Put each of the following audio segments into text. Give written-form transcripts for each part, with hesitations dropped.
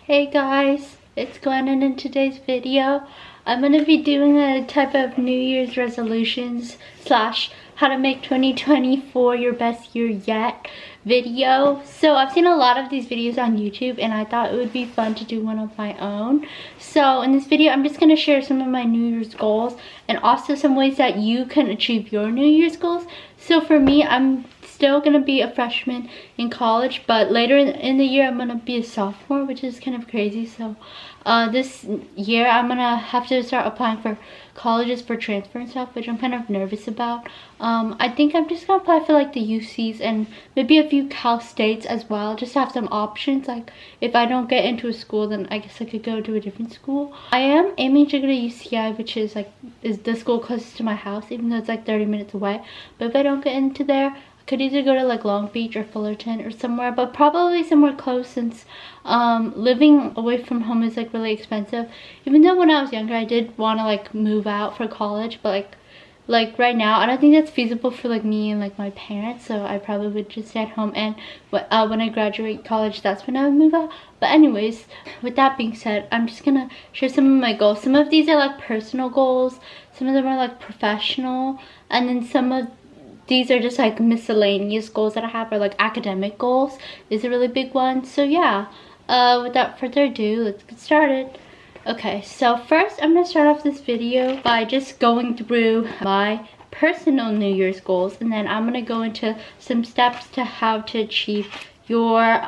Hey guys, it's Glenn, and in today's video I'm going to be doing a type of New Year's resolutions slash how to make 2024 your best year yet video. So I've seen a lot of these videos on YouTube and I thought it would be fun to do one of my own. So in this video I'm just going to share some of my New Year's goals and also some ways that you can achieve your New Year's goals. So for me, I'm still gonna be a freshman in college, but later in the year I'm gonna be a sophomore, which is kind of crazy. So this year I'm gonna have to start applying for colleges for transfer and stuff, which I'm kind of nervous about. I think I'm just gonna apply for like the UCs and maybe a few Cal States as well, just to have some options. Like if I don't get into a school, then I guess I could go to a different school. I am aiming to go to UCI, which is the school closest to my house, even though it's like 30 minutes away. But if I don't get into there, could either go to like Long Beach or Fullerton or somewhere, but probably somewhere close, since living away from home is like really expensive. Even though when I was younger I did want to like move out for college, but like right now I don't think that's feasible for like me and like my parents, so I probably would just stay at home, and when I graduate college, that's when I would move out. But anyways, with that being said, I'm just gonna share some of my goals. Some of these are like personal goals, some of them are like professional, and then some of these are just like miscellaneous goals that I have, or like academic goals is a really big one. So yeah, without further ado, let's get started. Okay, so first I'm gonna start off this video by just going through my personal New Year's goals, and then I'm gonna go into some steps to how to achieve your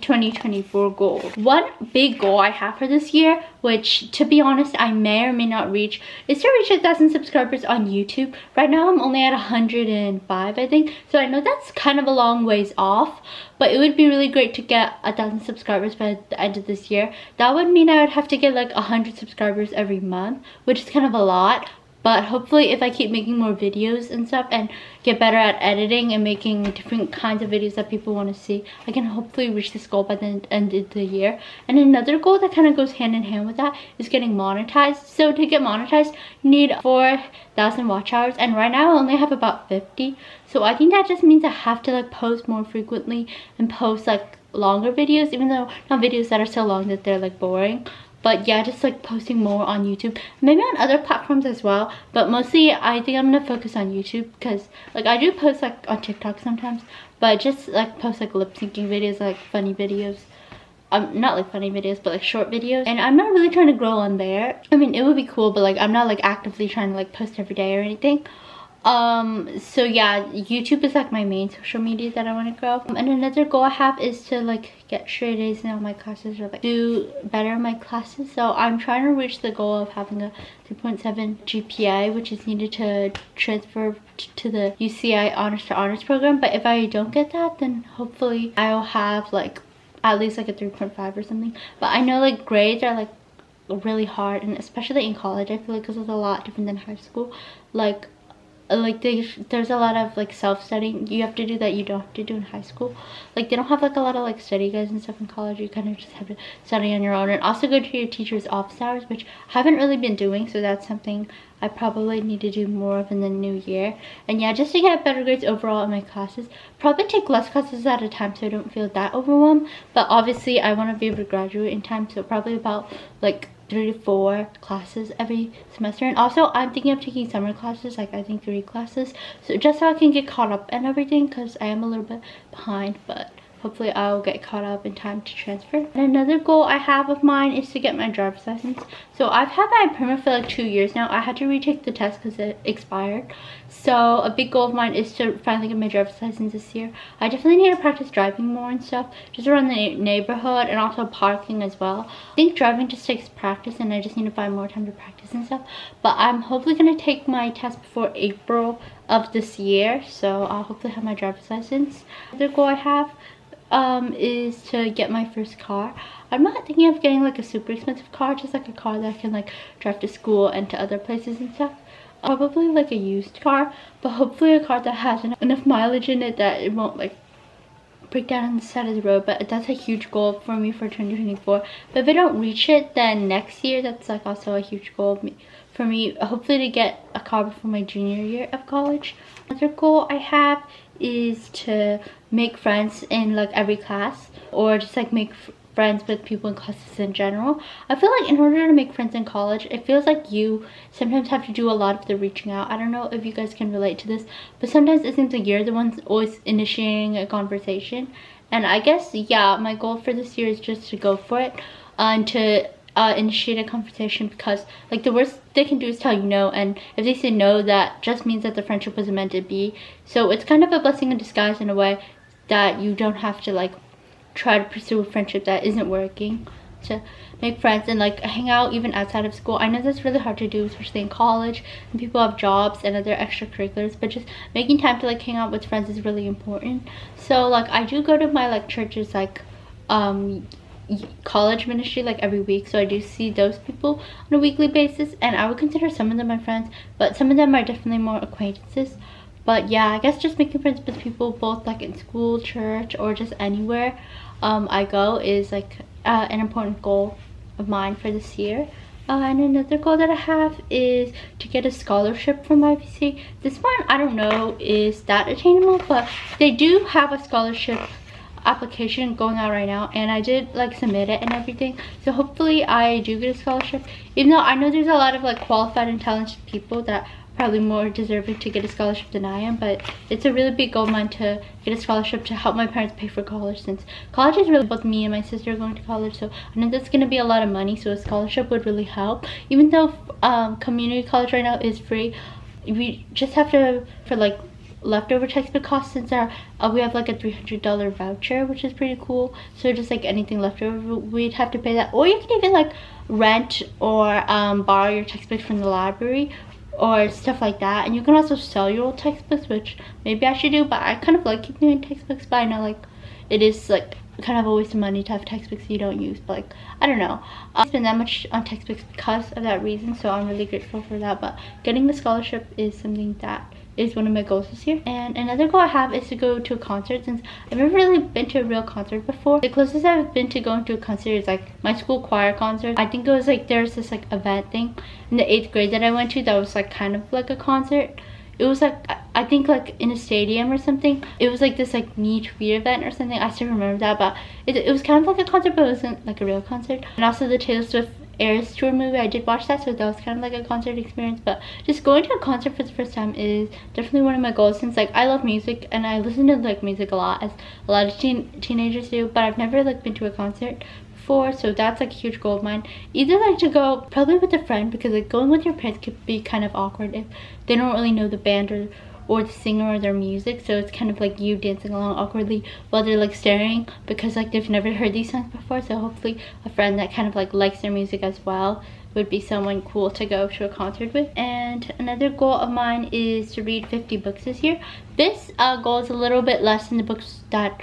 2024 goals. One big goal I have for this year, which to be honest I may or may not reach, is to reach 1,000 subscribers on YouTube. Right now I'm only at 105, I think, so I know that's kind of a long ways off, but it would be really great to get 1,000 subscribers by the end of this year. That would mean I would have to get like 100 subscribers every month, which is kind of a lot. But hopefully if I keep making more videos and stuff and get better at editing and making different kinds of videos that people want to see, I can hopefully reach this goal by the end of the year. And another goal that kind of goes hand in hand with that is getting monetized. So to get monetized, you need 4,000 watch hours, and right now I only have about 50. So I think that just means I have to like post more frequently and post like longer videos, even though not videos that are so long that they're like boring. But yeah, just like posting more on YouTube, maybe on other platforms as well, but mostly I think I'm gonna focus on YouTube, because like I do post like on TikTok sometimes, but just like post like lip syncing videos, like funny videos. Not like funny videos, but like short videos, and I'm not really trying to grow on there. I mean, it would be cool, but like I'm not like actively trying to like post every day or anything. So yeah, YouTube is like my main social media that I want to grow. And another goal I have is to like get straight A's in all my classes, or like do better in my classes. So I'm trying to reach the goal of having a 3.7 GPA, which is needed to transfer to the UCI honors to honors program. But if I don't get that, then hopefully I'll have like at least like a 3.5 or something. But I know like grades are like really hard, and especially in college I feel like, because it's a lot different than high school. Like there's a lot of like self-studying you have to do that you don't have to do in high school. Like they don't have like a lot of like study guides and stuff in college. You kind of just have to study on your own, and also go to your teacher's office hours, which I haven't really been doing, so that's something I probably need to do more of in the new year. And yeah, just to get better grades overall in my classes, probably take less classes at a time so I don't feel that overwhelmed. But obviously I want to be able to graduate in time, so probably about like 3 to 4 classes every semester. And also I'm thinking of taking summer classes, like I think 3 classes, so just so I can get caught up and everything, because I am a little bit behind, but hopefully I'll get caught up in time to transfer. And another goal I have of mine is to get my driver's license. So I've had my permit for like 2 years now. I had to retake the test because it expired. So a big goal of mine is to finally get my driver's license this year. I definitely need to practice driving more and stuff, just around the neighborhood, and also parking as well. I think driving just takes practice, and I just need to find more time to practice and stuff. But I'm hopefully going to take my test before April of this year, so I'll hopefully have my driver's license. Another goal I have is to get my first car. I'm not thinking of getting like a super expensive car, just like a car that I can like drive to school and to other places and stuff. Probably like a used car, but hopefully a car that has enough mileage in it that it won't like break down on the side of the road. But that's a huge goal for me for 2024. But if I don't reach it, then next year that's like also a huge goal of me for me, hopefully, to get a car before my junior year of college. Another goal I have is to make friends in like every class, or just like make friends with people in classes in general. I feel like in order to make friends in college, it feels like you sometimes have to do a lot of the reaching out. I don't know if you guys can relate to this, but sometimes it seems like you're the ones always initiating a conversation. And I guess, yeah, my goal for this year is just to go for it and to initiate a conversation, because like the worst they can do is tell you no, and if they say no, that just means that the friendship wasn't meant to be. So it's kind of a blessing in disguise in a way, that you don't have to like try to pursue a friendship that isn't working, to make friends and like hang out even outside of school. I know that's really hard to do, especially in college, and people have jobs and other extracurriculars, but just making time to like hang out with friends is really important. So like I do go to my like churches, like college ministry, like every week, so I do see those people on a weekly basis, and I would consider some of them my friends, but some of them are definitely more acquaintances. But yeah, I guess just making friends with people both like in school, church, or just anywhere I go is like an important goal of mine for this year. And another goal that I have is to get a scholarship from IVC. This one I don't know is that attainable, but they do have a scholarship application going out right now, and I did like submit it and everything, so hopefully I do get a scholarship, even though I know there's a lot of like qualified and talented people that probably more deserving to get a scholarship than I am. But it's a really big goal of mine to get a scholarship to help my parents pay for college, since college is really both me and my sister going to college, so I know that's going to be a lot of money, so a scholarship would really help. Even though community college right now is free, we just have to, for like leftover textbook costs, since we have like a $300 voucher, which is pretty cool. So just like anything leftover, we'd have to pay that, or you can even like rent or borrow your textbooks from the library or stuff like that. And you can also sell your old textbooks, which maybe I should do, but I kind of like keeping textbooks, but I know like it is like kind of a waste of money to have textbooks you don't use. But like I don't know, I spend that much on textbooks because of that reason, so I'm really grateful for that. But getting the scholarship is something that is one of my goals this year. And another goal I have is to go to a concert, since I've never really been to a real concert before. The closest I've been to going to a concert is like my school choir concert. I think it was like there's this like event thing in the 8th grade that I went to that was like kind of like a concert. It was like, I think like in a stadium or something. It was like this like meet greet event or something. I still remember that, but it was kind of like a concert, but it wasn't like a real concert. And also the Taylor Swift Eras Tour movie, I did watch that, so that was kind of like a concert experience. But just going to a concert for the first time is definitely one of my goals, since like I love music and I listen to like music a lot, as a lot of teenagers do, but I've never like been to a concert before, so that's like a huge goal of mine. Either like to go probably with a friend, because like going with your parents could be kind of awkward if they don't really know the band or the singer or their music, so it's kind of like you dancing along awkwardly while they're like staring, because like they've never heard these songs before. So hopefully a friend that kind of like likes their music as well would be someone cool to go to a concert with. And another goal of mine is to read 50 books this year. This goal is a little bit less than the books that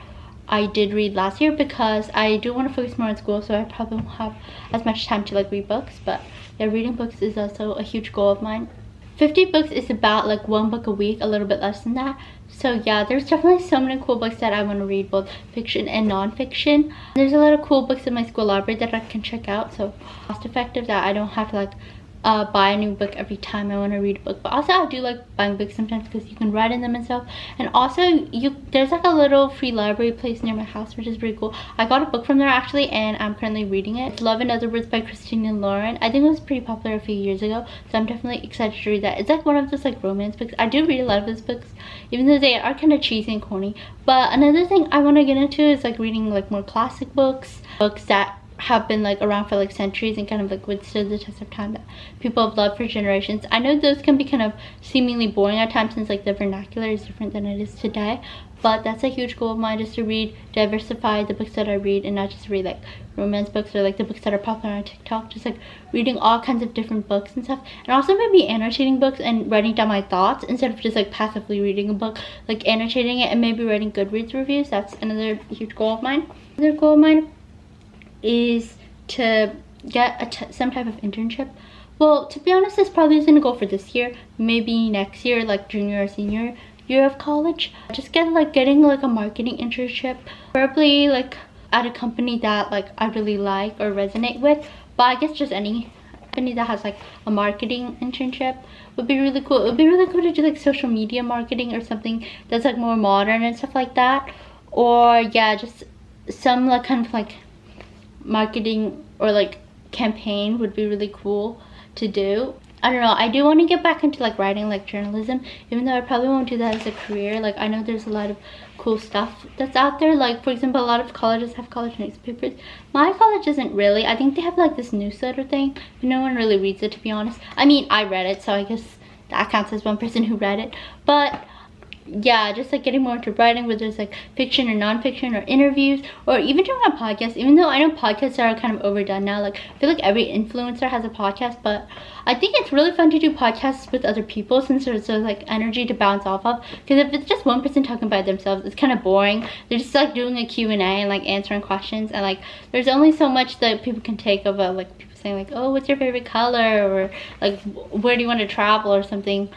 I did read last year, because I do want to focus more on school, so I probably won't have as much time to like read books. But yeah, reading books is also a huge goal of mine. 50 books is about like 1 book a week, a little bit less than that. So yeah, there's definitely so many cool books that I want to read, both fiction and non-fiction. There's a lot of cool books in my school library that I can check out, so cost effective, that I don't have to like buy a new book every time I want to read a book. But also I do like buying books sometimes, because you can write in them and stuff. And also there's like a little free library place near my house, which is pretty cool. I got a book from there actually, and I'm currently reading it. It's Love in Other Words by Christina Lauren. I think it was pretty popular a few years ago, so I'm definitely excited to read that. It's like one of those like romance books. I do read a lot of those books, even though they are kind of cheesy and corny. But another thing I want to get into is like reading like more classic books that have been like around for like centuries and kind of like withstood the test of time, that people have loved for generations. I know those can be kind of seemingly boring at times, since like the vernacular is different than it is today, but that's a huge goal of mine, just to diversify the books that I read, and not just read like romance books or like the books that are popular on TikTok. Just like reading all kinds of different books and stuff, and also maybe annotating books and writing down my thoughts instead of just like passively reading a book, like annotating it and maybe writing Goodreads reviews. That's another huge goal of mine. Another goal of mine is to get some type of internship. Well, to be honest, this probably isn't a goal for this year, maybe next year, like junior or senior year of college. Just getting like a marketing internship, preferably like at a company that like I really like or resonate with. But I guess just any company that has like a marketing internship would be really cool. It would be really cool to do like social media marketing or something that's like more modern and stuff like that. Or yeah, just some like kind of like marketing or like campaign would be really cool to do. I don't know, I do want to get back into like writing, like journalism, even though I probably won't do that as a career. Like I know there's a lot of cool stuff that's out there. Like for example, a lot of colleges have college newspapers. My college doesn't really. I think they have like this newsletter thing, but no one really reads it, to be honest. I mean, I read it, so I guess that counts as one person who read it. But yeah, just like getting more into writing, whether it's like fiction or non-fiction or interviews, or even doing a podcast. Even though I know podcasts are kind of overdone now, like I feel like every influencer has a podcast, but I think it's really fun to do podcasts with other people since there's like energy to bounce off of. Because if it's just one person talking by themselves, it's kind of boring. They're just like doing a Q&A and like answering questions, and like there's only so much that people can take of a like people saying like, oh, what's your favorite color, or like where do you want to travel or something,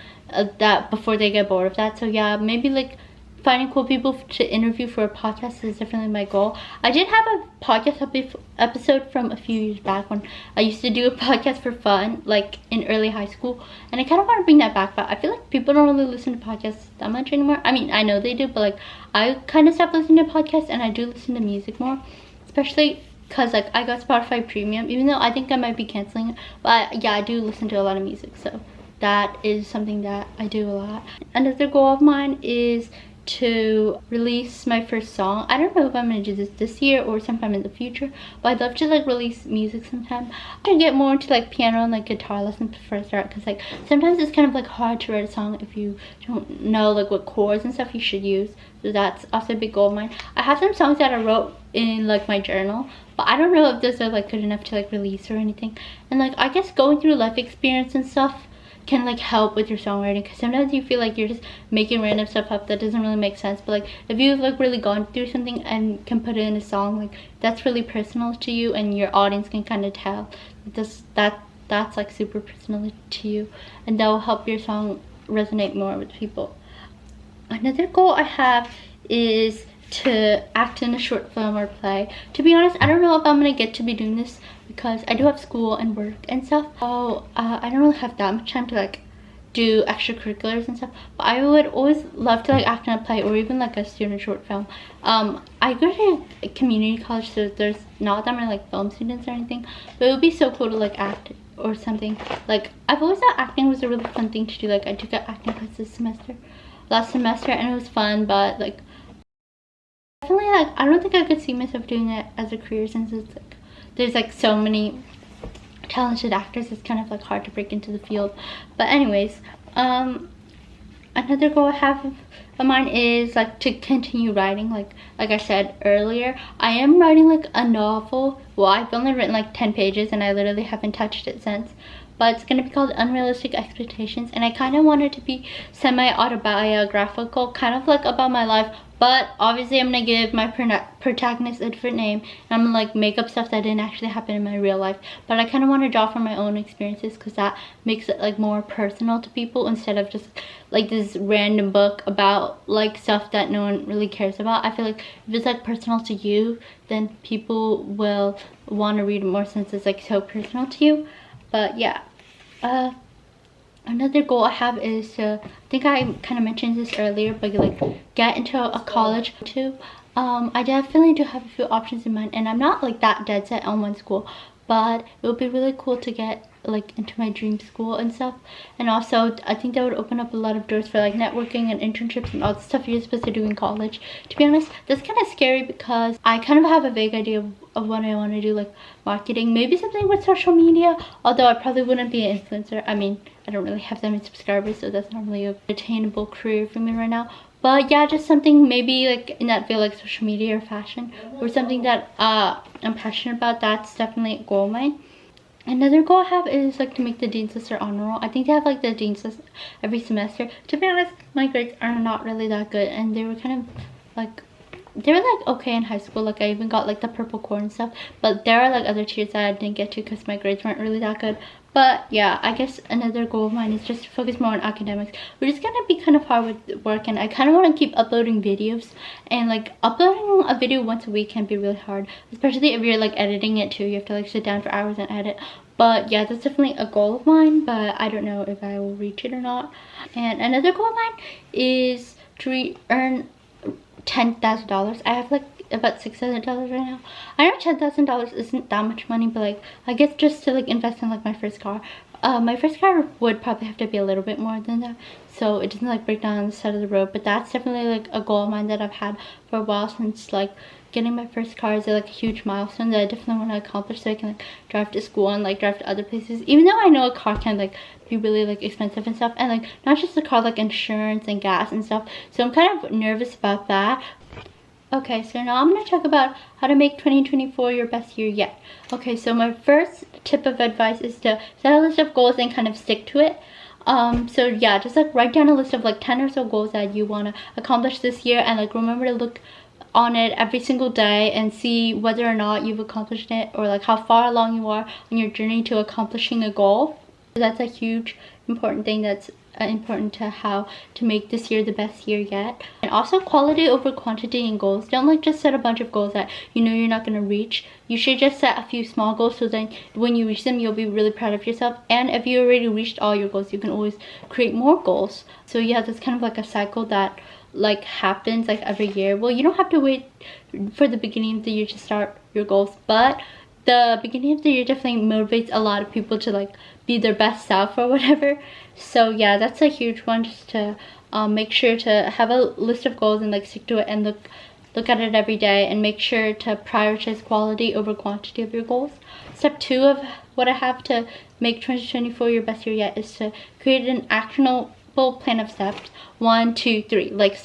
that before they get bored of that. So yeah, maybe like finding cool people to interview for a podcast is definitely my goal. I did have a podcast episode from a few years back when I used to do a podcast for fun, like in early high school, and I kind of want to bring that back, but I feel like people don't really listen to podcasts that much anymore. I mean, I know they do, but like I kind of stopped listening to podcasts, and I do listen to music more, especially because like I got Spotify Premium, even though I think I might be canceling it. But yeah, I do listen to a lot of music, so that is something that I do a lot. Another goal of mine is to release my first song. I don't know if I'm gonna do this year or sometime in the future, but I'd love to like release music sometime. I can get more into like piano and like guitar lessons before I start, because like sometimes it's kind of like hard to write a song if you don't know like what chords and stuff you should use. So that's also a big goal of mine. I have some songs that I wrote in like my journal, but I don't know if those are like good enough to like release or anything. And like I guess going through life experience and stuff can like help with your songwriting, because sometimes you feel like you're just making random stuff up that doesn't really make sense, but like if you've like really gone through something and can put it in a song, like that's really personal to you, and your audience can kind of tell that's like super personal to you, and that will help your song resonate more with people. Another goal I have is to act in a short film or play. To be honest, I don't know if I'm gonna get to be doing this because I do have school and work and stuff. So I don't really have that much time to like do extracurriculars and stuff, but I would always love to like act in a play or even like a student short film. I go to a community college, so there's not that many like film students or anything, but it would be so cool to like act or something. Like I've always thought acting was a really fun thing to do. Like I took an acting class last semester and it was fun, but like definitely like I don't think I could see myself doing it as a career, since it's like there's like so many talented actors. It's kind of like hard to break into the field. But anyways, another goal I have of mine is like to continue writing. Like I said earlier, I am writing like a novel. Well, I've only written like 10 pages and I literally haven't touched it since, but it's gonna be called Unrealistic Expectations, and I kind of want it to be semi-autobiographical, kind of like about my life, but obviously I'm gonna give my protagonist a different name, and I'm gonna like make up stuff that didn't actually happen in my real life. But I kind of want to draw from my own experiences, because that makes it like more personal to people, instead of just like this random book about like stuff that no one really cares about. I feel like if it's like personal to you, then people will want to read it more, since it's like so personal to you. But yeah, another goal I have is to, I think I kind of mentioned this earlier, but like get into a college too. I definitely do have a few options in mind, and I'm not like that dead set on one school, but it would be really cool to get like into my dream school and stuff. And also I think that would open up a lot of doors for like networking and internships and all the stuff you're supposed to do in college. To be honest, that's kind of scary, because I kind of have a vague idea of what I want to do, like marketing, maybe something with social media, although I probably wouldn't be an influencer. I mean, I don't really have that many subscribers, so that's not really an attainable career for me right now. But yeah, just something maybe like in that field, like social media or fashion, or something that I'm passionate about. That's definitely a goal of mine. Another goal I have is like to make the Dean's List or honor roll. I think they have like the Dean's List every semester. To be honest, my grades are not really that good, and they were kind of like, they were like okay in high school. Like I even got like the purple core and stuff, but there are like other tiers that I didn't get to because my grades weren't really that good. But yeah, I guess another goal of mine is just to focus more on academics, which is gonna be kind of hard with work, and I kind of want to keep uploading videos, and like uploading a video once a week can be really hard, especially if you're like editing it too. You have to like sit down for hours and edit. But yeah, that's definitely a goal of mine, but I don't know if I will reach it or not. And another goal of mine is to earn $10,000. I have like about $6,000 right now. I know $10,000 isn't that much money, but like I guess just to like invest in like my first car. My first car would probably have to be a little bit more than that, so it doesn't like break down on the side of the road. But that's definitely like a goal of mine that I've had for a while, since like getting my first car is like a huge milestone that I definitely want to accomplish, so I can like drive to school and like drive to other places. Even though I know a car can like be really like expensive and stuff, and like not just the car, like insurance and gas and stuff. So I'm kind of nervous about that. Okay, so now I'm going to talk about how to make 2024 your best year yet. Okay, so my first tip of advice is to set a list of goals and kind of stick to it. So yeah, just like write down a list of like 10 or so goals that you want to accomplish this year, and like remember to look on it every single day and see whether or not you've accomplished it, or like how far along you are on your journey to accomplishing a goal. So that's a huge important thing that's important to how to make this year the best year yet. And also quality over quantity in goals. Don't like just set a bunch of goals that you know you're not going to reach. You should just set a few small goals, so then when you reach them you'll be really proud of yourself. And if you already reached all your goals, you can always create more goals. So yeah, that's kind of like a cycle that like happens like every year. Well, you don't have to wait for the beginning of the year to start your goals, but the beginning of the year definitely motivates a lot of people to like be their best self or whatever. So yeah, that's a huge one, just to make sure to have a list of goals and like stick to it, and look at it every day, and make sure to prioritize quality over quantity of your goals. Step 2 of what I have to make 2024 your best year yet is to create an actionable plan of steps. 1, 2, 3. Like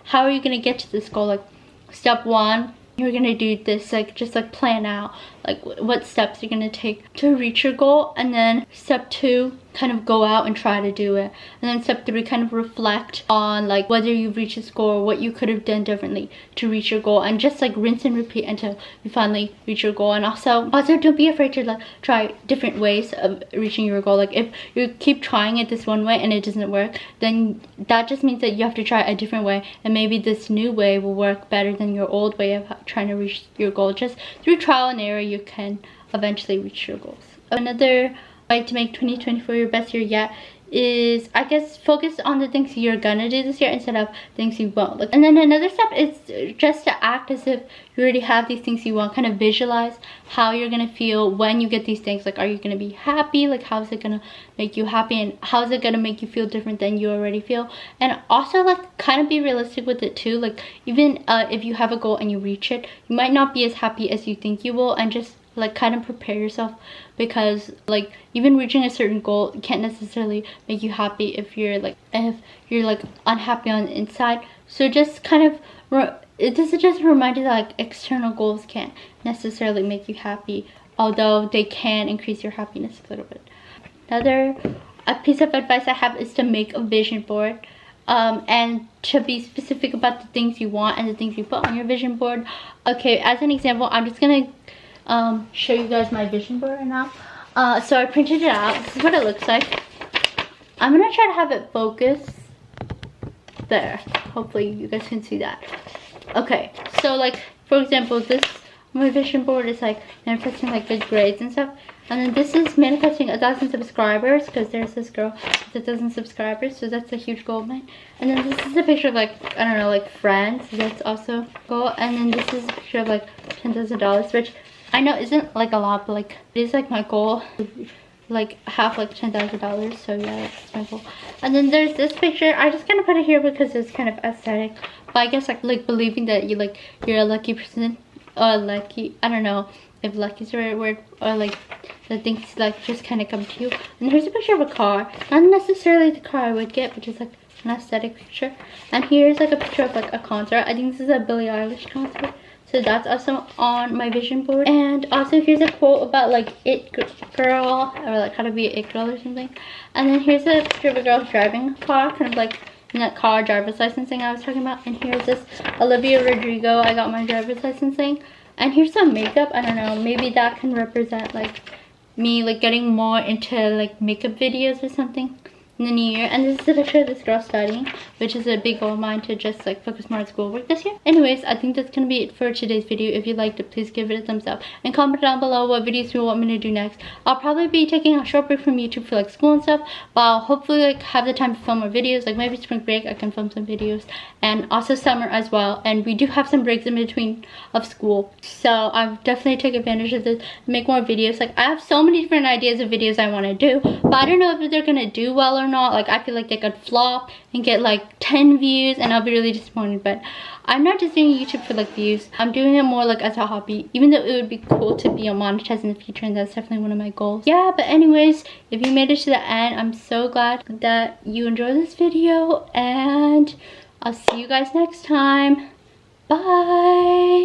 how are you gonna get to this goal? Like step 1, you're gonna do this, like just like plan out like what steps you're gonna take to reach your goal. And then step 2, kind of go out and try to do it. And then step 3, kind of reflect on like whether you've reached this goal or what you could have done differently to reach your goal, and just like rinse and repeat until you finally reach your goal. And also don't be afraid to like try different ways of reaching your goal. Like if you keep trying it this one way and it doesn't work, then that just means that you have to try a different way, and maybe this new way will work better than your old way of trying to reach your goal. Just through trial and error you can eventually reach your goals. Another way to make 2024 your best year yet is, I guess, focus on the things you're gonna do this year instead of things you won't. And then another step is just to act as if you already have these things you want. Kind of visualize how you're gonna feel when you get these things. Like, are you gonna be happy? Like, how is it gonna make you happy, and how is it gonna make you feel different than you already feel? And also like kind of be realistic with it too. Like even if you have a goal and you reach it, you might not be as happy as you think you will, and just like kind of prepare yourself, because like even reaching a certain goal can't necessarily make you happy if you're like unhappy on the inside. So just kind of this is just a reminder that like external goals can't necessarily make you happy, although they can increase your happiness a little bit. Another piece of advice I have is to make a vision board, and to be specific about the things you want and the things you put on your vision board. Okay, as an example, I'm just gonna show you guys my vision board right now. So I printed it out. This is what it looks like. I'm gonna try to have it focus there. Hopefully you guys can see that. Okay, so like for example, this my vision board is like manifesting like good grades and stuff, and then this is manifesting 1,000 subscribers, because there's this girl with 1,000 subscribers, so that's a huge goal of mine. And then this is a picture of like, I don't know, like friends, so that's also a goal. And then this is a picture of like $10,000, which I know isn't like a lot, but like it is like my goal, like have like $10,000. So yeah, that's my goal. And then there's this picture. I just kind of put it here because it's kind of aesthetic, but I guess like believing that you're a lucky person, or lucky, I don't know if lucky is the right word, or like the things like just kind of come to you. And here's a picture of a car, not necessarily the car I would get, but just like an aesthetic picture. And here's like a picture of like a concert. I think this is a Billie Eilish concert, so that's also on my vision board. And also here's a quote about like it girl, or like how to be an it girl or something. And then here's a picture of a girl driving a car, kind of like in that car driver's license thing I was talking about. And here's this Olivia Rodrigo, I got my driver's license thing. And here's some makeup. I don't know, maybe that can represent like me like getting more into like makeup videos or something. in the new year. And this is a picture of this girl studying, which is a big goal of mine to just like focus more on schoolwork this year. Anyways, I think that's gonna be it for today's video. If you liked it, please give it a thumbs up and comment down below what videos you want me to do next. I'll probably be taking a short break from YouTube for like school and stuff, but I'll hopefully like have the time to film more videos. Like maybe spring break I can film some videos, and also summer as well. And we do have some breaks in between of school, so I'll definitely take advantage of this and make more videos. Like I have so many different ideas of videos I want to do, but I don't know if they're gonna do well or not. Like I feel like they could flop and get like 10 views and I'll be really disappointed. But I'm not just doing YouTube for like views. I'm doing it more like as a hobby, even though it would be cool to be monetized in the future, and that's definitely one of my goals. Yeah, but anyways, if you made it to the end, I'm so glad that you enjoyed this video, and I'll see you guys next time. Bye.